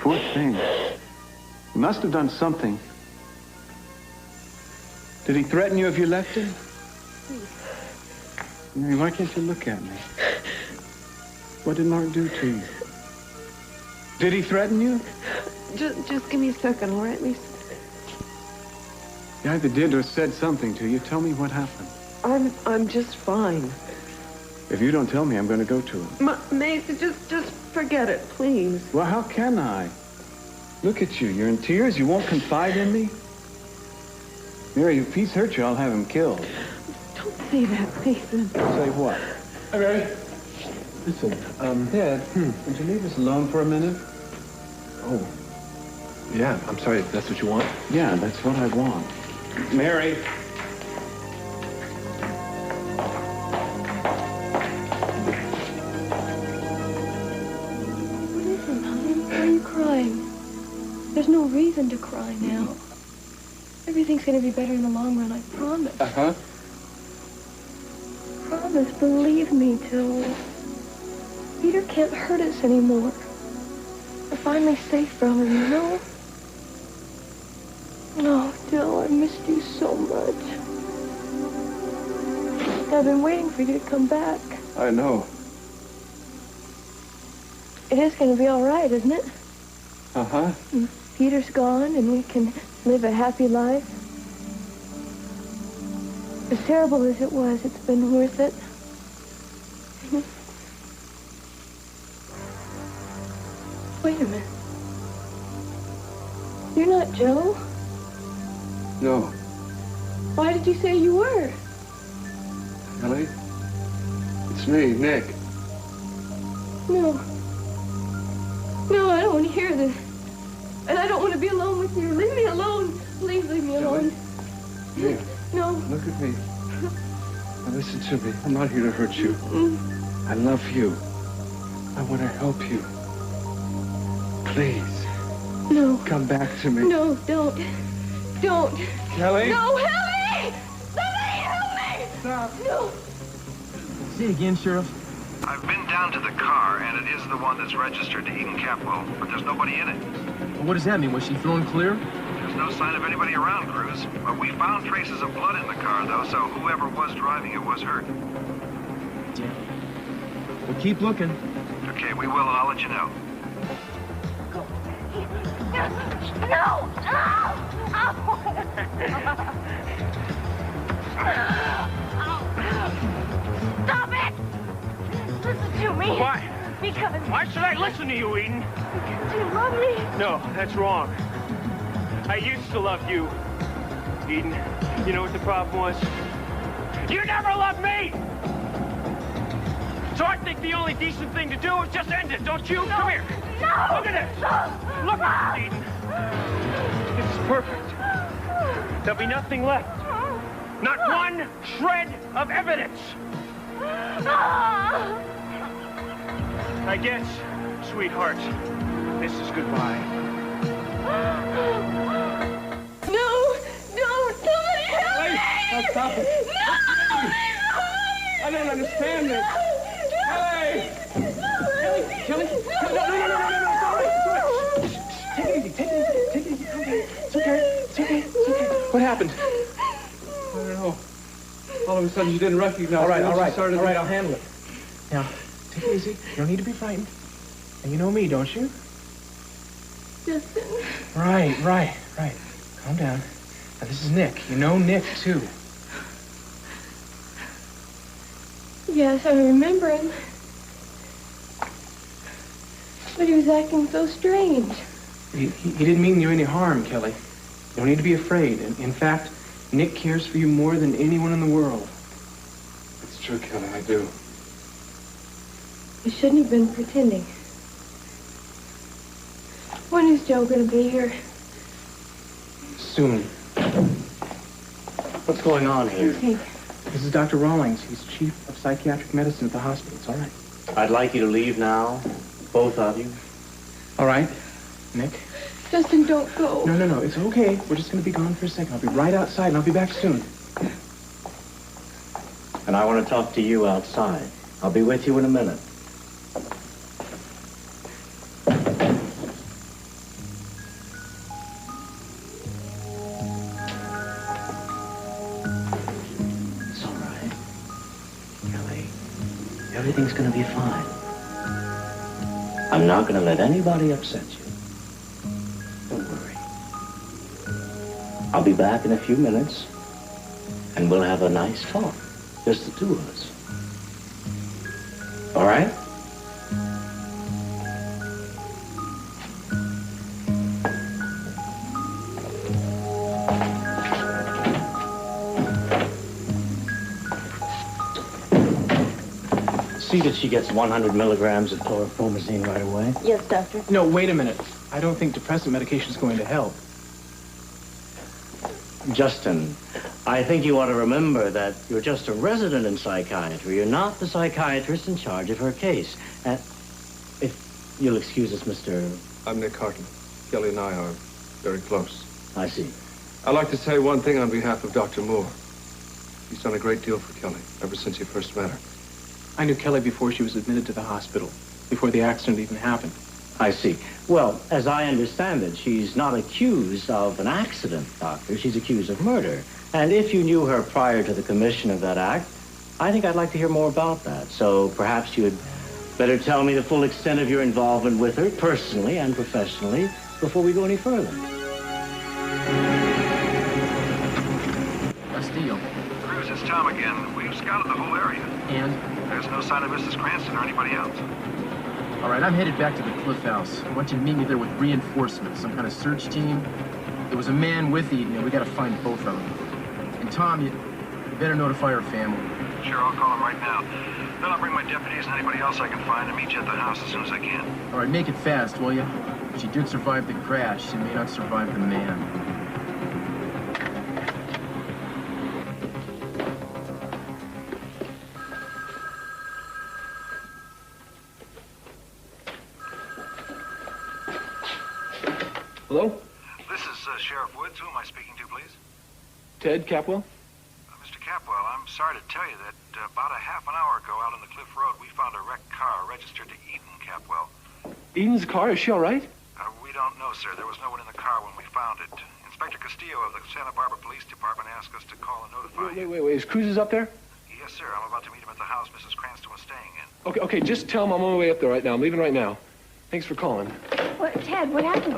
Poor thing. He must have done something. Did he threaten you if you left him? Mary, why can't you look at me? What did Mark do to you? Did he threaten you? Just give me a second, all right, Lisa? He either did or said something to you. Tell me what happened. I'm just fine. If you don't tell me, I'm going to go to him. Mason, just forget it, please. Well, how can I? Look at you. You're in tears. You won't confide in me? Mary, if he's hurt you, I'll have him killed. Don't say that, Mason. Say what? Hi, Mary. Listen, Dad, would you leave us alone for a minute? Oh. Yeah, I'm sorry. If that's what you want. Yeah, that's what I want. Mary. What is it, honey? Why are you crying? There's no reason to cry now. Everything's gonna be better in the long run, I promise. Uh-huh. Promise, believe me, Joe. Peter can't hurt us anymore. We're finally safe from him, you know? No, Joe, I missed you so much. I've been waiting for you to come back. I know. It is gonna be all right, isn't it? Uh-huh. Peter's gone and we can live a happy life. As terrible as it was, it's been worth it. Wait a minute. You're not Joe? No. Why did you say you were? Ellie? It's me, Nick. No. No, I don't want to hear this. And I don't want to be alone with you. Leave me alone. Please leave me alone. Nick, No. look at me. Now listen to me. I'm not here to hurt you. I love you. I want to help you. Please. No. Come back to me. No, don't. Don't. Kelly? No, help me! Somebody help me! Stop. No. See you again, Sheriff. I've been down to the car, and it is the one that's registered to Eden Capwell, but there's nobody in it. Well, what does that mean? Was she thrown clear? There's no sign of anybody around, Cruz. But we found traces of blood in the car, though, so whoever was driving it was hurt. Yeah. Well, keep looking. Okay, we will, and I'll let you know. No! Stop it! Listen to me. Why? Because Why should I listen to you, Eden? you love me. No, that's wrong. I used to love you, Eden. You know what the problem was? You never loved me! So I think the only decent thing to do is just end it, don't you? No. Come here. No! Look at this. No. Look at this, Eden. This is perfect. There'll be nothing left. Not one shred of evidence. I guess, sweetheart, this is goodbye. No! Don't! Somebody help me! Now stop it. No! I don't understand this. Kelly! Kelly! No, it's all right. It's all right. Take it easy. Take it easy. It's okay. It's okay. It's okay. What happened? I don't know. All of a sudden, you didn't recognize me. All right, I'll handle it. Now, take it easy. You don't need to be frightened. And you know me, don't you? Justin. Right. Calm down. Now, this is Nick. You know Nick, too. Yes, I remember him. But he was acting so strange. He didn't mean you any harm, Kelly. You don't need to be afraid. In fact, Nick cares for you more than anyone in the world. It's true, Kelly. I do. You shouldn't have been pretending. When is Joe going to be here? Soon. What's going on here? Okay. This is Dr. Rawlings. He's chief of psychiatric medicine at the hospital. It's all right. I'd like you to leave now, both of you. All right, Nick? Justin, don't go. No. It's okay. We're just going to be gone for a second. I'll be right outside, and I'll be back soon. And I want to talk to you outside. I'll be with you in a minute. Kelly, everything's gonna be fine. I'm not gonna let anybody upset you. Don't worry. I'll be back in a few minutes, and we'll have a nice talk. Just the two of us. All right? See that she gets 100 milligrams of chlorpromazine right away? Yes, doctor. No, wait a minute. I don't think depressant medication is going to help. Justin, I think you ought to remember that you're just a resident in psychiatry. You're not the psychiatrist in charge of her case. If you'll excuse us, Mr. I'm Nick Hartley. Kelly and I are very close. I see. I'd like to say one thing on behalf of Dr. Moore. He's done a great deal for Kelly ever since he first met her. I knew Kelly before she was admitted to the hospital, before the accident even happened. I see. Well, as I understand it, she's not accused of an accident, Doctor. She's accused of murder. And if you knew her prior to the commission of that act, I think I'd like to hear more about that. So perhaps you'd better tell me the full extent of your involvement with her, personally and professionally, before we go any further. Castillo. Cruz, it's Tom again. We've scouted the whole area. And? There's no sign of Mrs. Cranston or anybody else. All right, I'm headed back to the Cliff House. I want you to meet me there with reinforcements, some kind of search team. There was a man with Eden, and we got to find both of them. And Tom, you better notify her family. Sure, I'll call him right now. Then I'll bring my deputies and anybody else I can find and meet you at the house as soon as I can. All right, make it fast, will you? She did survive the crash. She may not survive the man. Hello? This is Sheriff Woods. Who am I speaking to, please? Ted Capwell? Mr. Capwell, I'm sorry to tell you that about a half an hour ago out on the Cliff Road, we found a wrecked car registered to Eden Capwell. Eden's car? Is she all right? We don't know, sir. There was no one in the car when we found it. Inspector Castillo of the Santa Barbara Police Department asked us to call and notify you. Wait. Is Cruz up there? Yes, sir. I'm about to meet him at the house Mrs. Cranston was staying in. Okay, just tell him I'm on my way up there right now. I'm leaving right now. Thanks for calling. What, Ted, what happened?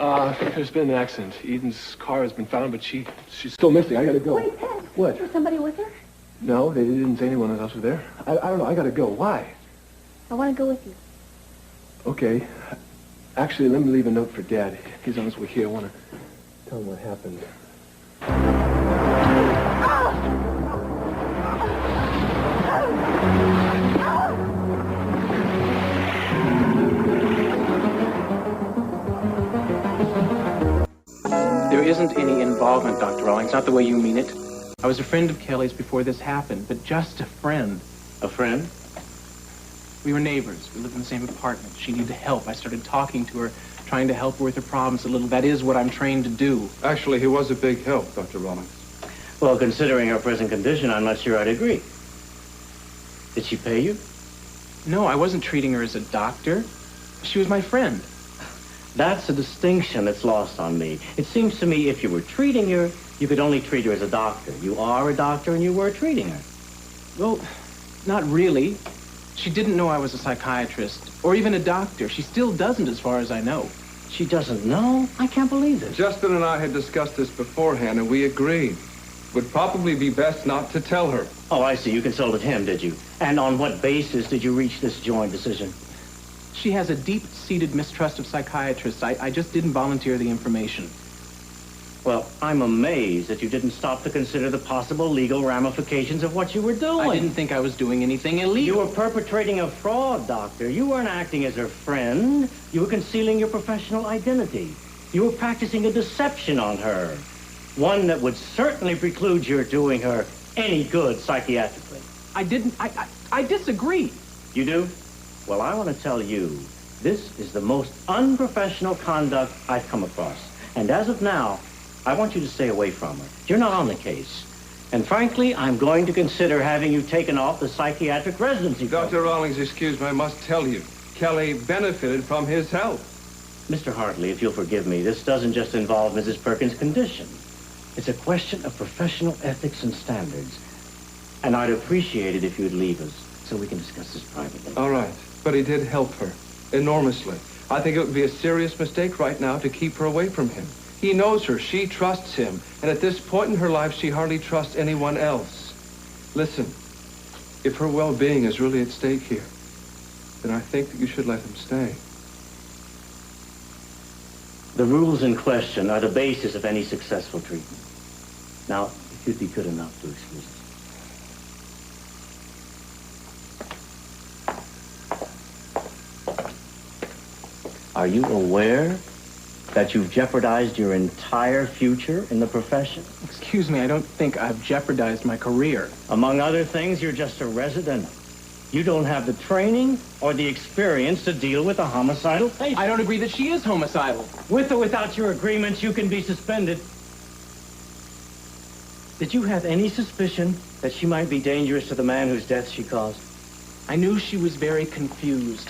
There's been an accident. Eden's car has been found, but she's still missing. I gotta go. Wait, Ted. What? Was somebody with her? No, they didn't say anyone else was there. I don't know. I gotta go. Why? I want to go with you. Okay. Actually, let me leave a note for Dad. He's on his way here. I want to tell him what happened. There isn't any involvement, Dr. Rawlings, not the way you mean it. I was a friend of Kelly's before this happened, but just a friend. A friend? We were neighbors. We lived in the same apartment. She needed help. I started talking to her, trying to help her with her problems a little. That is what I'm trained to do. Actually, he was a big help, Dr. Rawlings. Well, considering her present condition, I'm not sure I'd agree. Did she pay you? No, I wasn't treating her as a doctor. She was my friend. That's a distinction that's lost on me. It seems to me if you were treating her, you could only treat her as a doctor. You are a doctor and you were treating her. Well, not really. She didn't know I was a psychiatrist or even a doctor. She still doesn't, as far as I know. She doesn't know? I can't believe this. Justin and I had discussed this beforehand, and we agreed. Would probably be best not to tell her. Oh, I see. You consulted him, did you? And on what basis did you reach this joint decision? She has a deep-seated mistrust of psychiatrists. I just didn't volunteer the information. Well, I'm amazed that you didn't stop to consider the possible legal ramifications of what you were doing. I didn't think I was doing anything illegal. You were perpetrating a fraud, Doctor. You weren't acting as her friend. You were concealing your professional identity. You were practicing a deception on her. One that would certainly preclude your doing her any good psychiatrically. I disagree. You do? Well, I want to tell you, this is the most unprofessional conduct I've come across. And as of now, I want you to stay away from her. You're not on the case. And frankly, I'm going to consider having you taken off the psychiatric residency. Dr. Rawlings, excuse me, I must tell you, Kelly benefited from his help. Mr. Hartley, if you'll forgive me, this doesn't just involve Mrs. Perkins' condition. It's a question of professional ethics and standards. And I'd appreciate it if you'd leave us so we can discuss this privately. All right. But he did help her enormously. I think it would be a serious mistake right now to keep her away from him. He knows her. She trusts him. And at this point in her life, she hardly trusts anyone else. Listen, if her well-being is really at stake here, then I think that you should let him stay. The rules in question are the basis of any successful treatment. Now, if you'd be good enough to excuse us. Are you aware that you've jeopardized your entire future in the profession? Excuse me, I don't think I've jeopardized my career. Among other things, you're just a resident. You don't have the training or the experience to deal with a homicidal patient. I don't agree that she is homicidal. With or without your agreements, you can be suspended. Did you have any suspicion that she might be dangerous to the man whose death she caused? I knew she was very confused.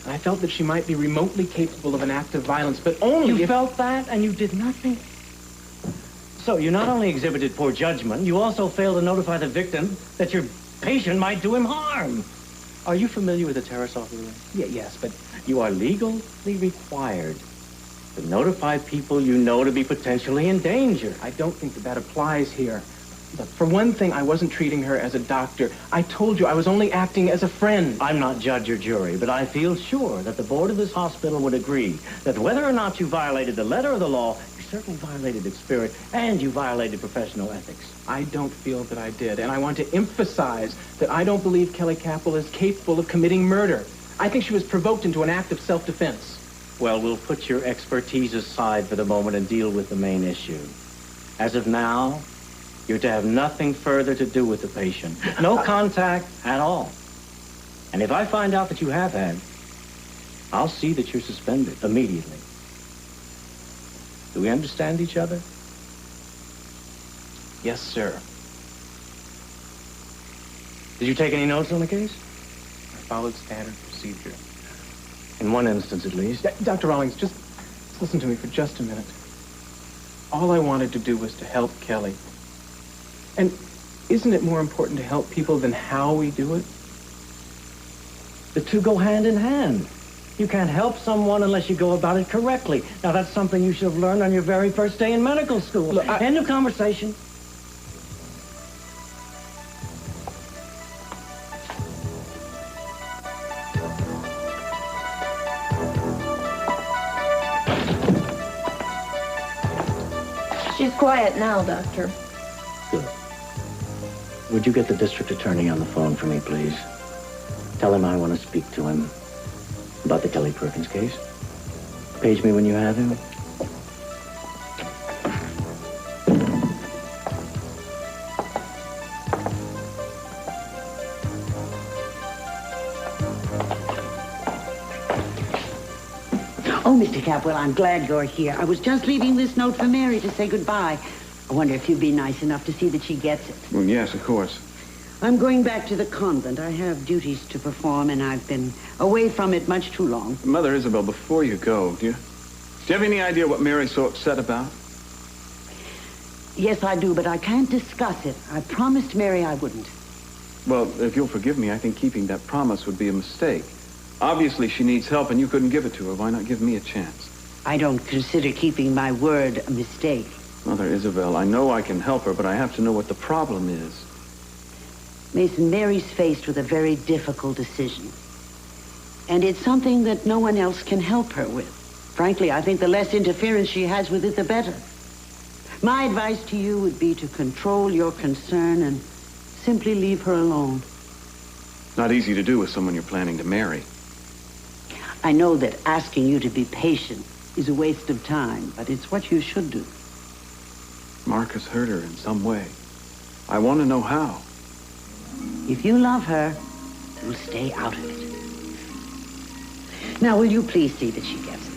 I felt that she might be remotely capable of an act of violence, but only You if... felt that and you did nothing? So you not only exhibited poor judgment, you also failed to notify the victim that your patient might do him harm. Are you familiar with the terrace off the room? Yes, but You are legally required to notify people you know to be potentially in danger. I don't think that applies here. Look, for one thing, I wasn't treating her as a doctor. I told you I was only acting as a friend. I'm not judge or jury, but I feel sure that the board of this hospital would agree that whether or not you violated the letter of the law, you certainly violated its spirit, and you violated professional ethics. I don't feel that I did, and I want to emphasize that I don't believe Kelly Capwell is capable of committing murder. I think she was provoked into an act of self-defense. Well, we'll put your expertise aside for the moment and deal with the main issue. As of now, you're to have nothing further to do with the patient. No contact at all. And if I find out that you have had, I'll see that you're suspended immediately. Do we understand each other? Yes, sir. Did you take any notes on the case? I followed standard procedure. In one instance, at least. Dr. Rawlings, just listen to me for just a minute. All I wanted to do was to help Kelly. And isn't it more important to help people than how we do it? The two go hand in hand. You can't help someone unless you go about it correctly. Now, that's something you should have learned on your very first day in medical school. Look, End of conversation. She's quiet now, Doctor. Good. Would you get the district attorney on the phone for me, please? Tell him I want to speak to him about the Kelly Perkins case. Page me when you have him. Oh, Mr. Capwell, I'm glad you're here. I was just leaving this note for Mary to say goodbye. I wonder if you'd be nice enough to see that she gets it. Well, yes, of course. I'm going back to the convent. I have duties to perform, and I've been away from it much too long. Mother Isabel, before you go, do you have any idea what Mary's so upset about? Yes, I do, but I can't discuss it. I promised Mary I wouldn't. Well, if you'll forgive me, I think keeping that promise would be a mistake. Obviously, she needs help, and you couldn't give it to her. Why not give me a chance? I don't consider keeping my word a mistake. Mother Isabel, I know I can help her, but I have to know what the problem is. Mason, Mary's faced with a very difficult decision. And it's something that no one else can help her with. Frankly, I think the less interference she has with it, the better. My advice to you would be to control your concern and simply leave her alone. Not easy to do with someone you're planning to marry. I know that asking you to be patient is a waste of time, but it's what you should do. Mark has hurt her in some way. I want to know how. If you love her, you'll stay out of it. Now, will you please see that she gets this?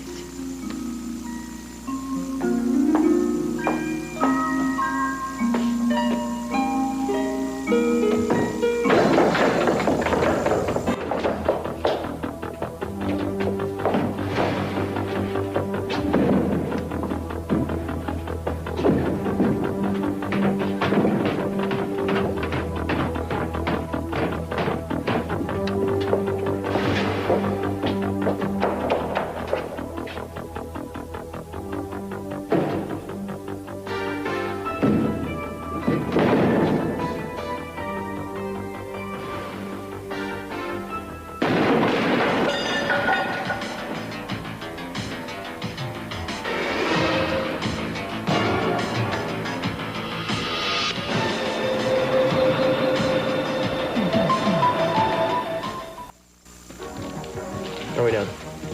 right, now,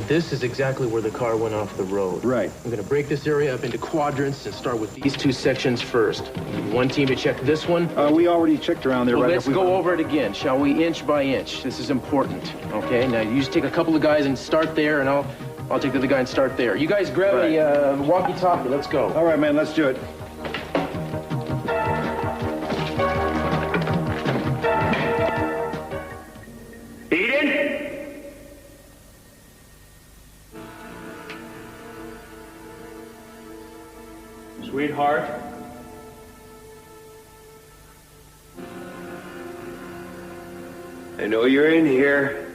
this is exactly where the car went off the road. Right. I'm going to break this area up into quadrants and start with these two sections first. One team to check this one. We already checked around there. Well, right let's go over it again, shall we? Inch by inch. This is important, okay? Now, you just take a couple of guys and start there, and I'll take the other guy and start there. You guys grab a walkie-talkie. Let's go. All right, man, let's do it. Eden? Sweetheart? I know you're in here.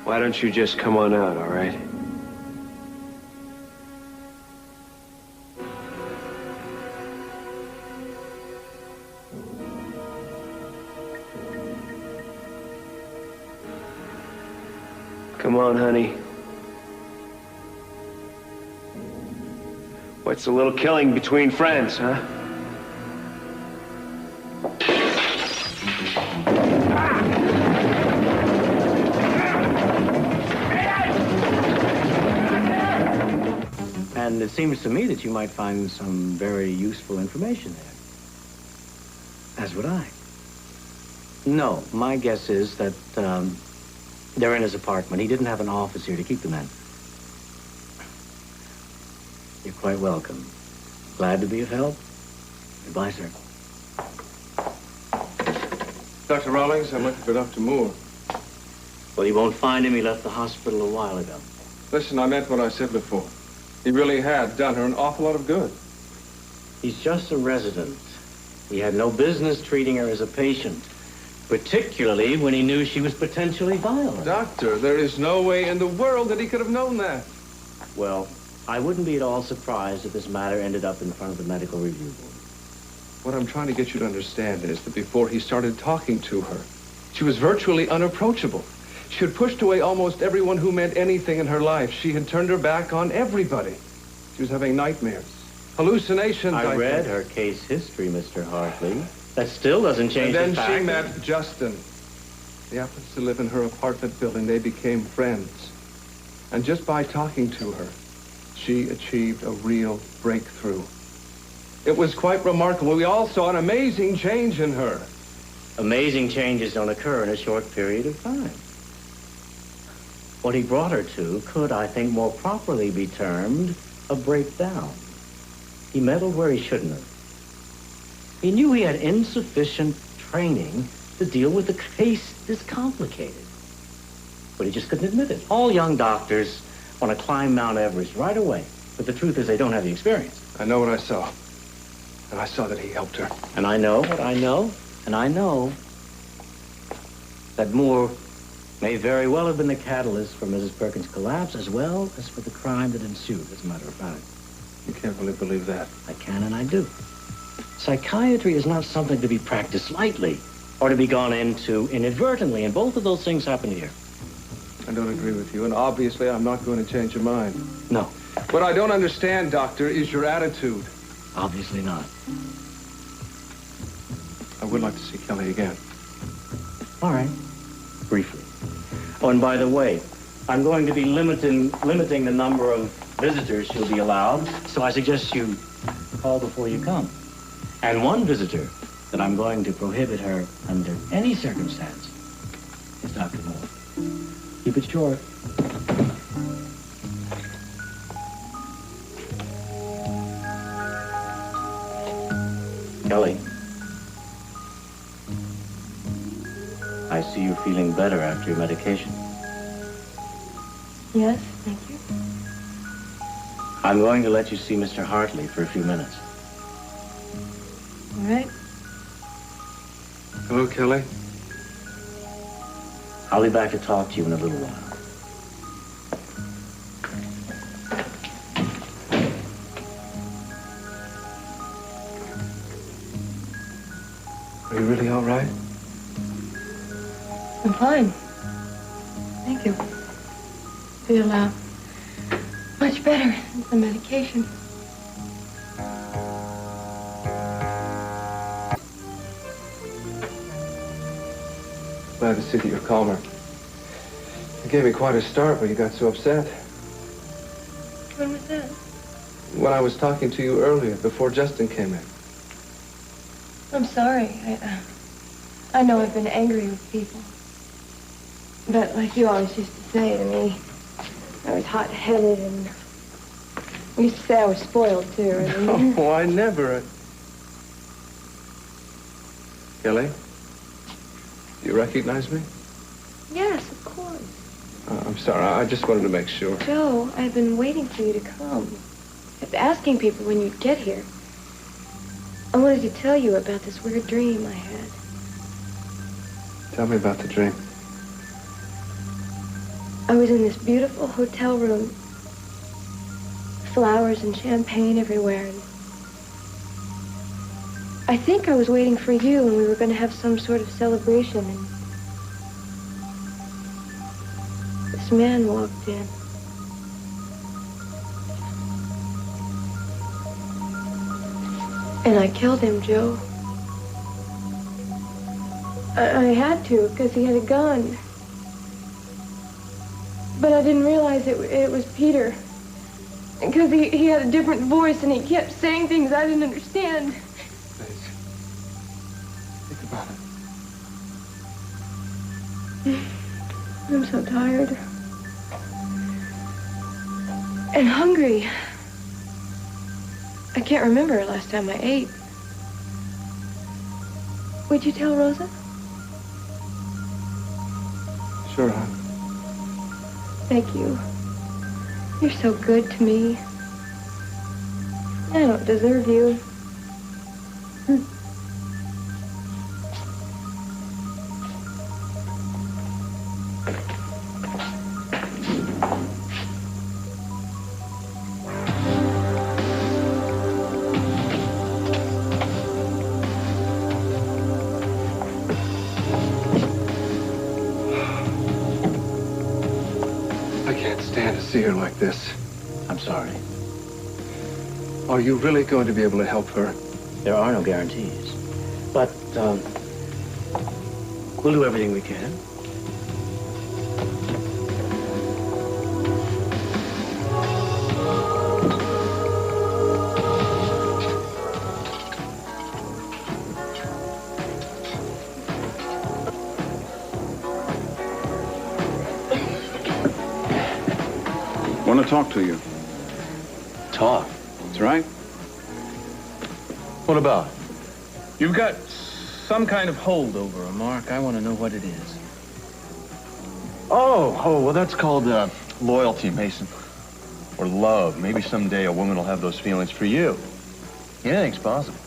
Why don't you just come on out, all right? Come on, honey. What's a little killing between friends, huh? And it seems to me that you might find some very useful information there. As would I. No, my guess is that they're in his apartment. He didn't have an office here to keep them in. You're quite welcome. Glad to be of help. Goodbye, sir. Dr. Rawlings, I'm looking for Dr. Moore. Well, you won't find him. He left the hospital a while ago. Listen, I meant what I said before. He really had done her an awful lot of good. He's just a resident. He had no business treating her as a patient, particularly when he knew she was potentially violent. Doctor, there is no way in the world that he could have known that. Well, I wouldn't be at all surprised if this matter ended up in front of the medical review board. What I'm trying to get you to understand is that before he started talking to her, she was virtually unapproachable. She had pushed away almost everyone who meant anything in her life. She had turned her back on everybody. She was having nightmares, hallucinations. I read her case history, Mr. Hartley. That still doesn't change the fact. And then she met Justin. He happens to live in her apartment building. They became friends. And just by talking to her, she achieved a real breakthrough. It was quite remarkable. We all saw an amazing change in her. Amazing changes don't occur in a short period of time. What he brought her to could, I think, more properly be termed a breakdown. He meddled where he shouldn't have. He knew he had insufficient training to deal with a case this complicated. But he just couldn't admit it. All young doctors want to climb Mount Everest right away. But the truth is they don't have the experience. I know what I saw. And I saw that he helped her. And I know what I know. And I know that Moore may very well have been the catalyst for Mrs. Perkins' collapse as well as for the crime that ensued, as a matter of fact. You can't really believe that. I can and I do. Psychiatry is not something to be practiced lightly or to be gone into inadvertently, and both of those things happen here. I don't agree with you, and obviously I'm not going to change your mind. No. What I don't understand, Doctor, is your attitude. Obviously not. I would like to see Kelly again. All right. Briefly. Oh, and by the way, I'm going to be limiting the number of visitors she'll be allowed, so I suggest you call before you come. And one visitor that I'm going to prohibit her under any circumstance is Dr. Moore. Keep it short. Kelly. I see you're feeling better after your medication. Yes, thank you. I'm going to let you see Mr. Hartley for a few minutes. All right. Hello, Kelly. I'll be back to talk to you in a little while. Are you really all right? I'm fine. Thank you. Feel, much better since the medication. glad to see that you're calmer. You gave me quite a start when you got so upset. When was that? When I was talking to you earlier, before Justin came in. I'm sorry. I know I've been angry with people. But like you always used to say to me, I was hot-headed and you used to say I was spoiled too. Oh, I never. Kelly, do you recognize me? Yes, of course. I'm sorry, I just wanted to make sure. Joe, I've been waiting for you to come. I've been asking people when you'd get here. I wanted to tell you about this weird dream I had. Tell me about the dream. I was in this beautiful hotel room. Flowers and champagne everywhere. And I think I was waiting for you and we were going to have some sort of celebration. And this man walked in. And I killed him, Joe. I had to, because he had a gun. But I didn't realize it was Peter. Because he had a different voice and he kept saying things I didn't understand. Please. Think about it. I'm so tired. And hungry. I can't remember the last time I ate. Would you tell Rosa? Sure, hon. Thank you. You're so good to me. I don't deserve you. See her like this. I'm sorry. Are you really going to be able to help her? There are no guarantees. But, we'll do everything we can. I want to talk to you. Talk? That's right. What about? You've got some kind of hold over her, Mark. I want to know what it is. Oh, well, that's called loyalty, Mason. Or love. Maybe someday a woman will have those feelings for you. Anything's possible.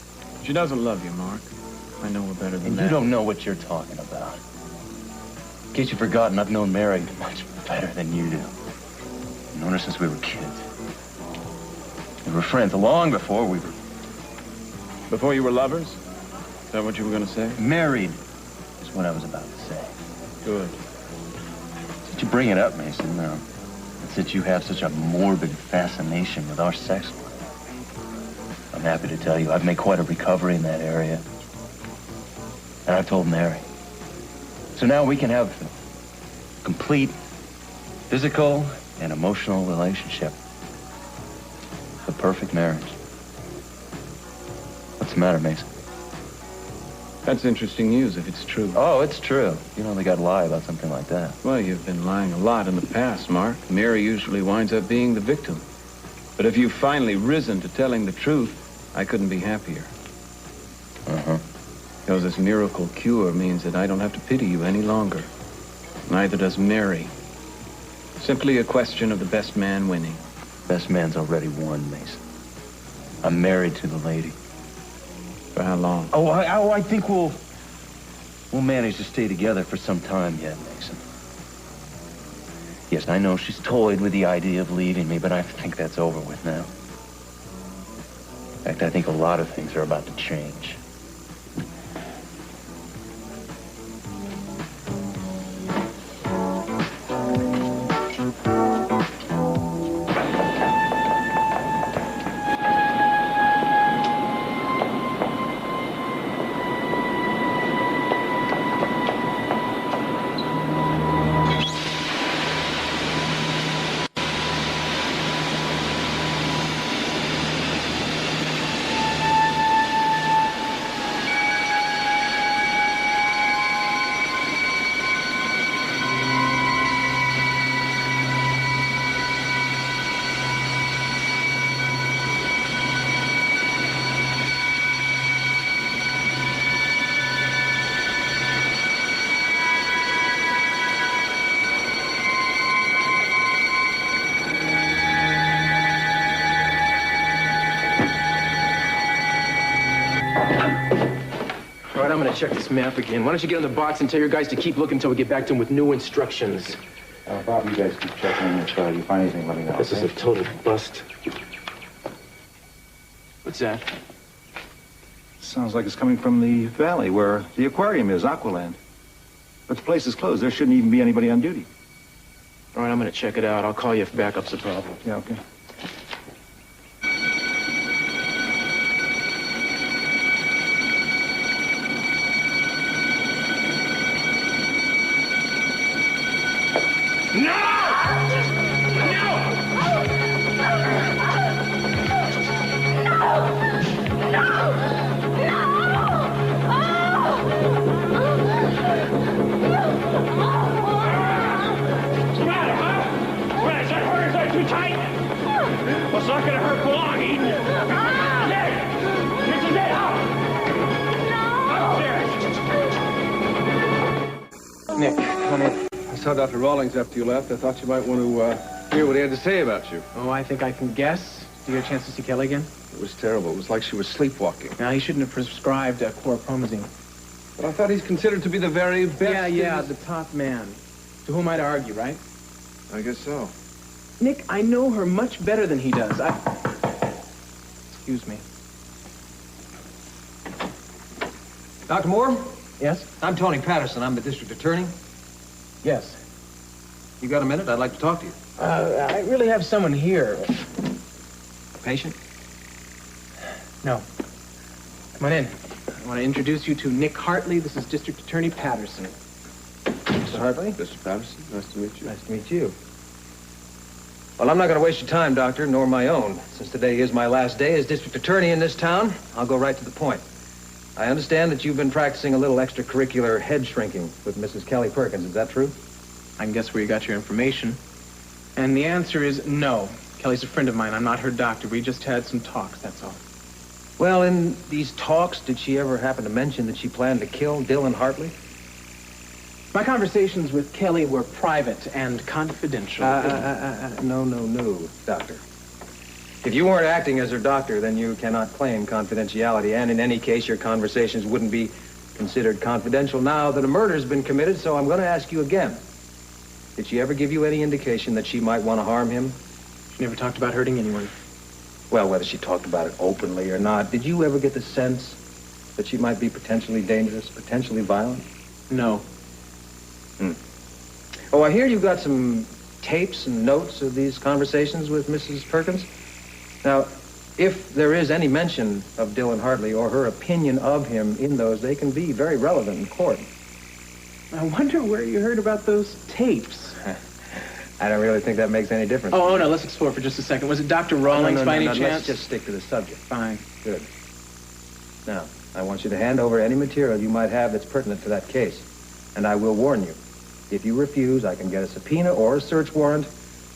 She doesn't love you, Mark. I know her better than And that. you don't know what you're talking about. In case you've forgotten, I've known Mary much better than you do. I've known her since we were kids. We were friends long before we were... Before you were lovers? Is that what you were going to say? Married is what I was about to say. Good. Since you bring it up, Mason, it's that you have such a morbid fascination with our sex life. I'm happy to tell you I've made quite a recovery in that area. And I've told Mary. So now we can have a complete physical and emotional relationship. The perfect marriage. What's the matter, Mason? That's interesting news if it's true. Oh, it's true. You don't think I'd lie about something like that. Well, you've been lying a lot in the past, Mark. Mary usually winds up being the victim. But if you've finally risen to telling the truth, I couldn't be happier. Uh-huh. Because this miracle cure means that I don't have to pity you any longer. Neither does Mary. Simply a question of the best man winning. Best man's already won, Mason. I'm married to the lady. For how long? Oh, I think we'll manage to stay together for some time yet, Mason. Yes, I know she's toyed with the idea of leaving me, but I think that's over with now. In fact, I think a lot of things are about to change. All right, I'm gonna check this map again. Why don't you get on the box and tell your guys to keep looking until we get back to him with new instructions? Bob, you guys keep checking, and if you find anything, let me know. This is a total bust. What's that? Sounds like it's coming from the valley where the aquarium is, Aqualand. But the place is closed. There shouldn't even be anybody on duty. All right, I'm gonna check it out. I'll call you if backup's a problem. Yeah, okay. Well, it's not gonna hurt for long, Eden. Nick! This is it, out! Upstairs! Nick, come in. I saw Dr. Rawlings after you left. I thought you might want to hear what he had to say about you. Oh, I think I can guess. Did you get a chance to see Kelly again? It was terrible. It was like she was sleepwalking. Now, he shouldn't have prescribed chlorpromazine. But I thought he's considered to be the very best. Yeah, the top man. To whom I'd argue, right? I guess so. Nick, I know her much better than he does. Excuse me. Dr. Moore? Yes? I'm Tony Patterson. I'm the district attorney. Yes. You got a minute? I'd like to talk to you. I really have someone here. A patient? No. Come on in. I want to introduce you to Nick Hartley. This is District Attorney Patterson. Mr. Hartley? Mr. Patterson, nice to meet you. Nice to meet you. Well, I'm not going to waste your time, Doctor, nor my own. Since today is my last day as district attorney in this town, I'll go right to the point. I understand that you've been practicing a little extracurricular head shrinking with Mrs. Kelly Perkins. Is that true? I can guess where you got your information. And the answer is no. Kelly's a friend of mine. I'm not her doctor. We just had some talks, that's all. Well, in these talks, did she ever happen to mention that she planned to kill Dylan Hartley? My conversations with Kelly were private and confidential. No, Doctor. If you weren't acting as her doctor, then you cannot claim confidentiality, and in any case, your conversations wouldn't be considered confidential now that a murder's been committed, so I'm going to ask you again. Did she ever give you any indication that she might want to harm him? She never talked about hurting anyone. Well, whether she talked about it openly or not, did you ever get the sense that she might be potentially dangerous, potentially violent? No. Oh, I hear you've got some tapes and notes of these conversations with Mrs. Perkins. Now, if there is any mention of Dylan Hartley or her opinion of him in those, they can be very relevant in court. I wonder where you heard about those tapes. I don't really think that makes any difference. Oh, no, let's explore for just a second. Was it Dr. Rawlings by any chance? Let's just stick to the subject. Fine. Good. Now, I want you to hand over any material you might have that's pertinent to that case. And I will warn you, if you refuse, I can get a subpoena or a search warrant.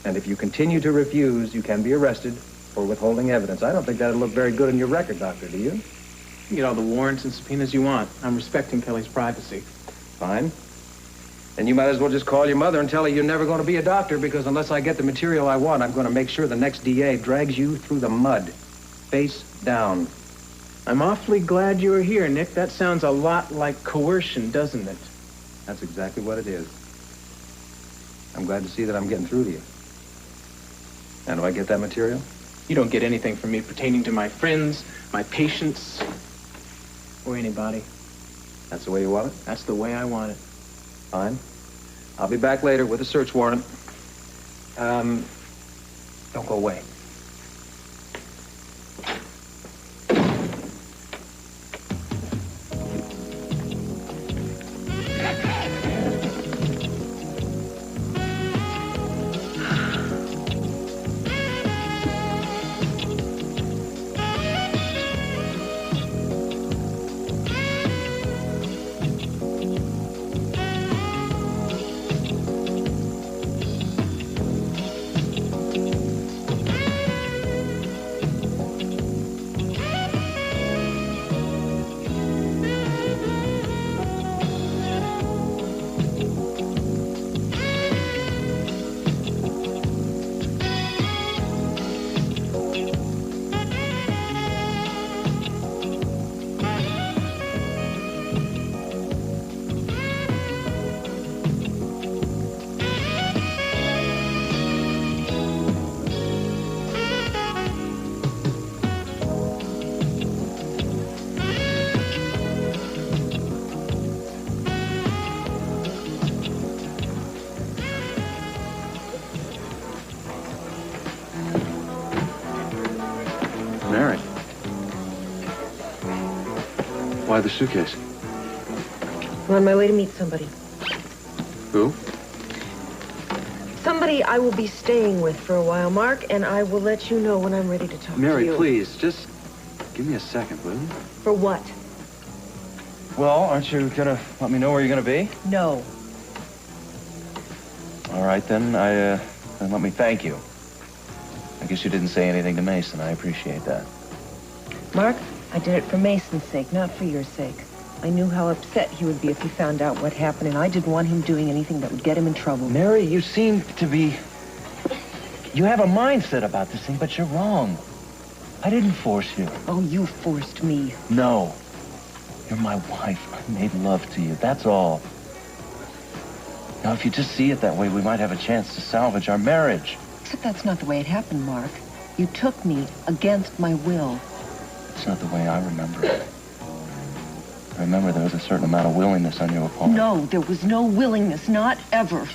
And if you continue to refuse, you can be arrested for withholding evidence. I don't think that'll look very good in your record, Doctor, do you? You can get all the warrants and subpoenas you want. I'm respecting Kelly's privacy. Fine. Then you might as well just call your mother and tell her you're never going to be a doctor, because unless I get the material I want, I'm going to make sure the next DA drags you through the mud, face down. I'm awfully glad you were here, Nick. That sounds a lot like coercion, doesn't it? That's exactly what it is. I'm glad to see that I'm getting through to you. And do I get that material? You don't get anything from me pertaining to my friends, my patients, or anybody. That's the way you want it? That's the way I want it. Fine. I'll be back later with a search warrant. Don't go away. Why the suitcase? I'm on my way to meet somebody. Who? Somebody I will be staying with for a while, Mark, and I will let you know when I'm ready to talk to Mary, you. please, just give me a second, will you? For what? Well, aren't you gonna let me know where you're gonna be? No. All right, then then let me thank you. I guess you didn't say anything to Mason. I appreciate that. Mark, I did it for Mason's sake, not for your sake. I knew how upset he would be if he found out what happened, and I didn't want him doing anything that would get him in trouble. Mary, you seem to be... You have a mindset about this thing, but you're wrong. I didn't force you. Oh, you forced me. No. You're my wife. I made love to you. That's all. Now, if you just see it that way, we might have a chance to salvage our marriage. Except that's not the way it happened, Mark. You took me against my will. It's not the way I remember it. I remember there was a certain amount of willingness on your part. No, there was no willingness, not ever.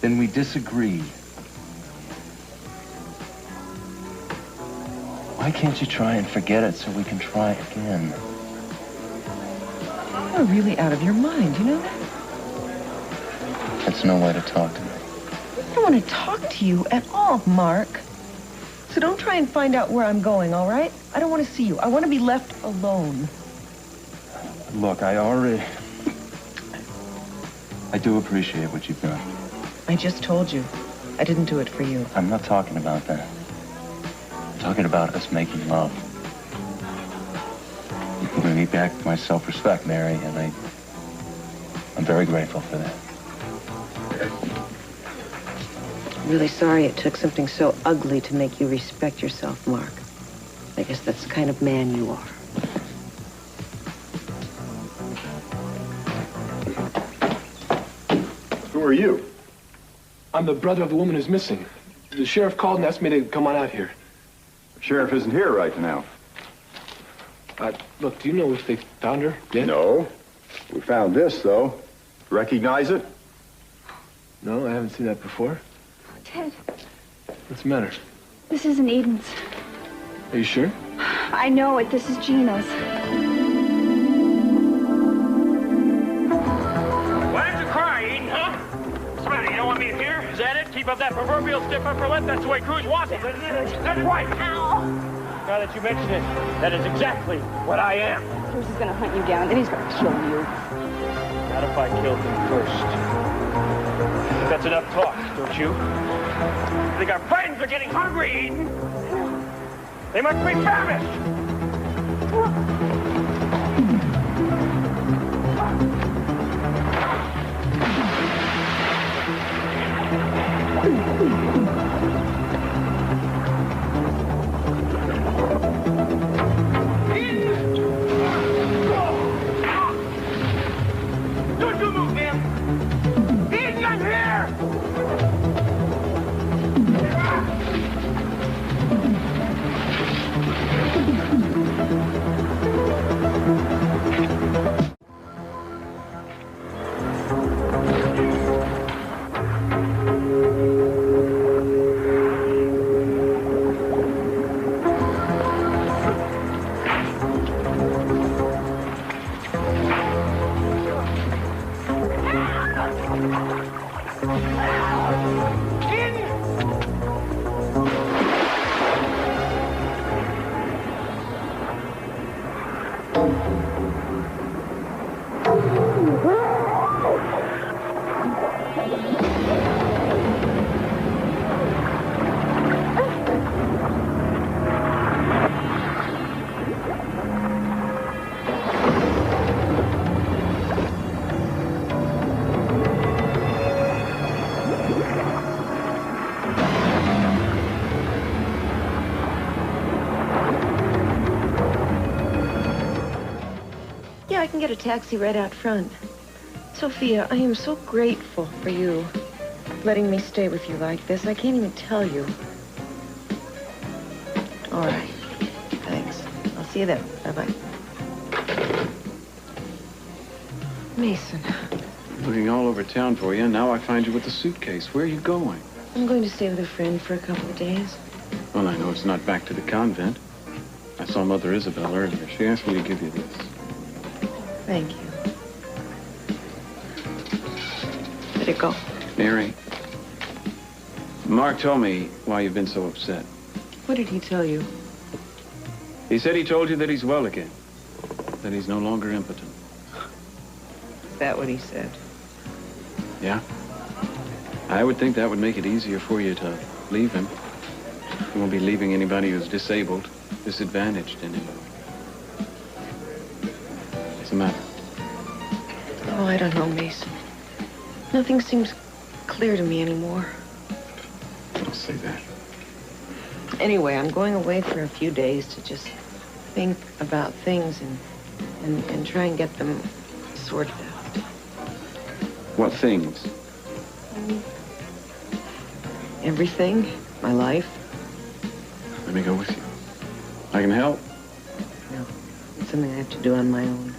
Then we disagree. Why can't you try and forget it so we can try again? You're really out of your mind, you know that? That's no way to talk to me. I don't want to talk to you at all, Mark. So don't try and find out where I'm going, all right? I don't want to see you. I want to be left alone. Look, I do appreciate what you've done. I just told you. I didn't do it for you. I'm not talking about that. I'm talking about us making love. You put me back my self-respect, Mary, and I'm very grateful for that. I'm really sorry it took something so ugly to make you respect yourself, Mark. I guess that's the kind of man you are. Who are you? I'm the brother of the woman who's missing. The sheriff called and asked me to come on out here. The sheriff isn't here right now. Look, do you know if they found her dead? No. We found this, though. Recognize it? No, I haven't seen that before. Ted, What's the matter? this isn't Eden's. Are you sure? I know it. This is Gina's. Why did you cry, Eden, huh? What's the matter? You don't want me to hear? Is that it? Keep up that proverbial stiff upper lip? That's the way Cruz wants it, isn't it? That's right. Ow. Now that you mention it, that is exactly what I am. Cruz is gonna hunt you down, then he's gonna kill you. Not if I killed him first. That's enough talk, don't you? I think our friends are getting hungry, Eden. They must be famished. Don't you move, man. Eden, I'm here. Yeah, I can get a taxi right out front. Sophia, I am so grateful for you letting me stay with you like this. I can't even tell you. All right. Thanks. I'll see you then. Bye-bye. Mason, Looking all over town for you, and now I find you with the suitcase. Where are you going? I'm going to stay with a friend for a couple of days. Well, I know it's not back to the convent. I saw Mother Isabel earlier. She asked me to give you this. Thank you. Let it go. Mary, Mark told me why you've been so upset. What did he tell you? He said he told you that he's well again, that he's no longer impotent. Is that what he said? Yeah? I would think that would make it easier for you to leave him. You won't be leaving anybody who's disabled, disadvantaged anymore. What's the matter? Oh, I don't know, Mason. Nothing seems clear to me anymore. Don't say that. Anyway, I'm going away for a few days to just think about things and try and get them sorted out. What things? Everything. My life. Let me go with you. I can help. No, it's something I have to do on my own.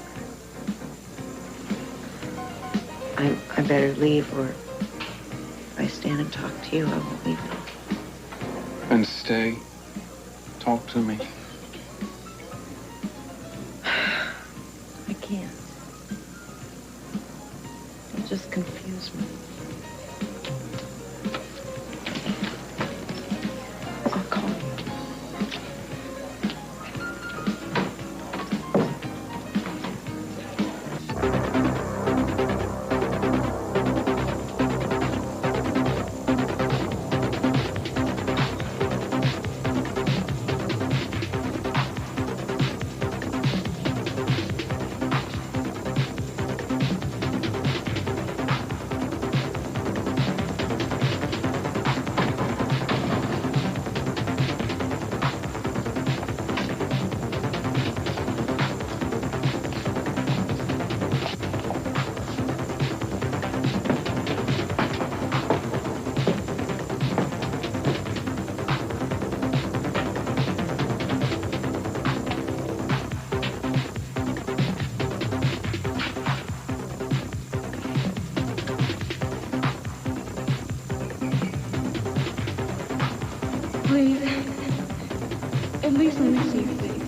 I better leave, or if I stand and talk to you, I won't leave at all. And stay. Talk to me. I can't. It'll just confuse me. I'll call you. Please. At least let me see your face.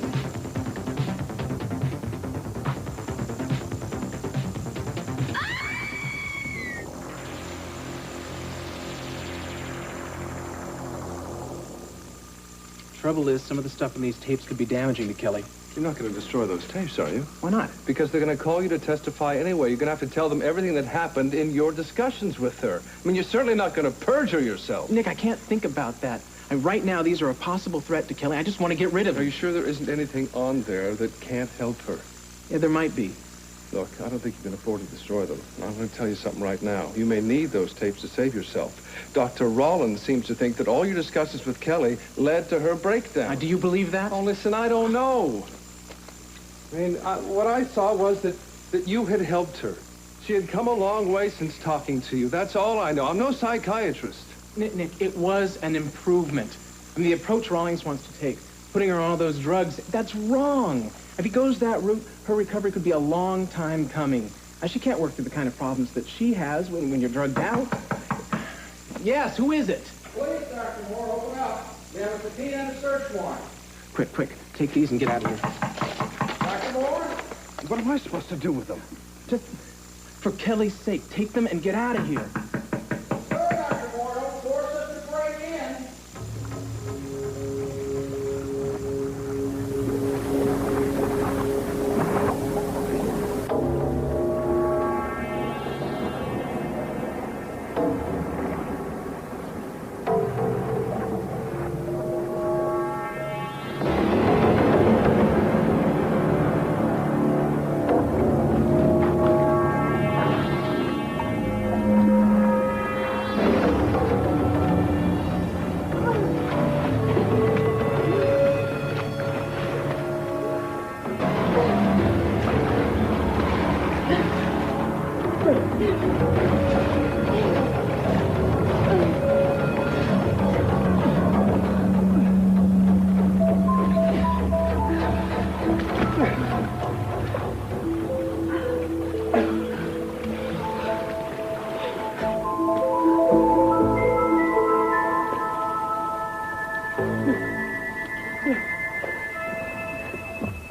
Trouble is, some of the stuff in these tapes could be damaging to Kelly. You're not going to destroy those tapes, are you? Why not? Because they're going to call you to testify anyway. You're going to have to tell them everything that happened in your discussions with her. I mean, you're certainly not going to perjure yourself. Nick, I can't think about that. Right now, these are a possible threat to Kelly. I just want to get rid of her. Are you sure there isn't anything on there that can't help her? Yeah, there might be. Look, I don't think you can afford to destroy them. I'm going to tell you something right now. You may need those tapes to save yourself. Dr. Rollins seems to think that all your discussions with Kelly led to her breakdown. Do you believe that? Oh, listen, I don't know. I mean, what I saw was that you had helped her. She had come a long way since talking to you. That's all I know. I'm no psychiatrist. Nick, it was an improvement. I mean, the approach Rawlings wants to take, putting her on all those drugs, that's wrong. If he goes that route, her recovery could be a long time coming. She can't work through the kind of problems that she has when you're drugged out. Yes, who is it? Please, Dr. Moore, open up. We have a subpoena and a search warrant. Quick, take these and get out of here. Dr. Moore? What am I supposed to do with them? Just for Kelly's sake, take them and get out of here. Sir, Dr. Moore, don't force us to break in.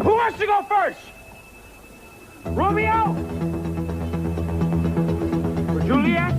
Who wants to go first? Romeo? Or Juliet?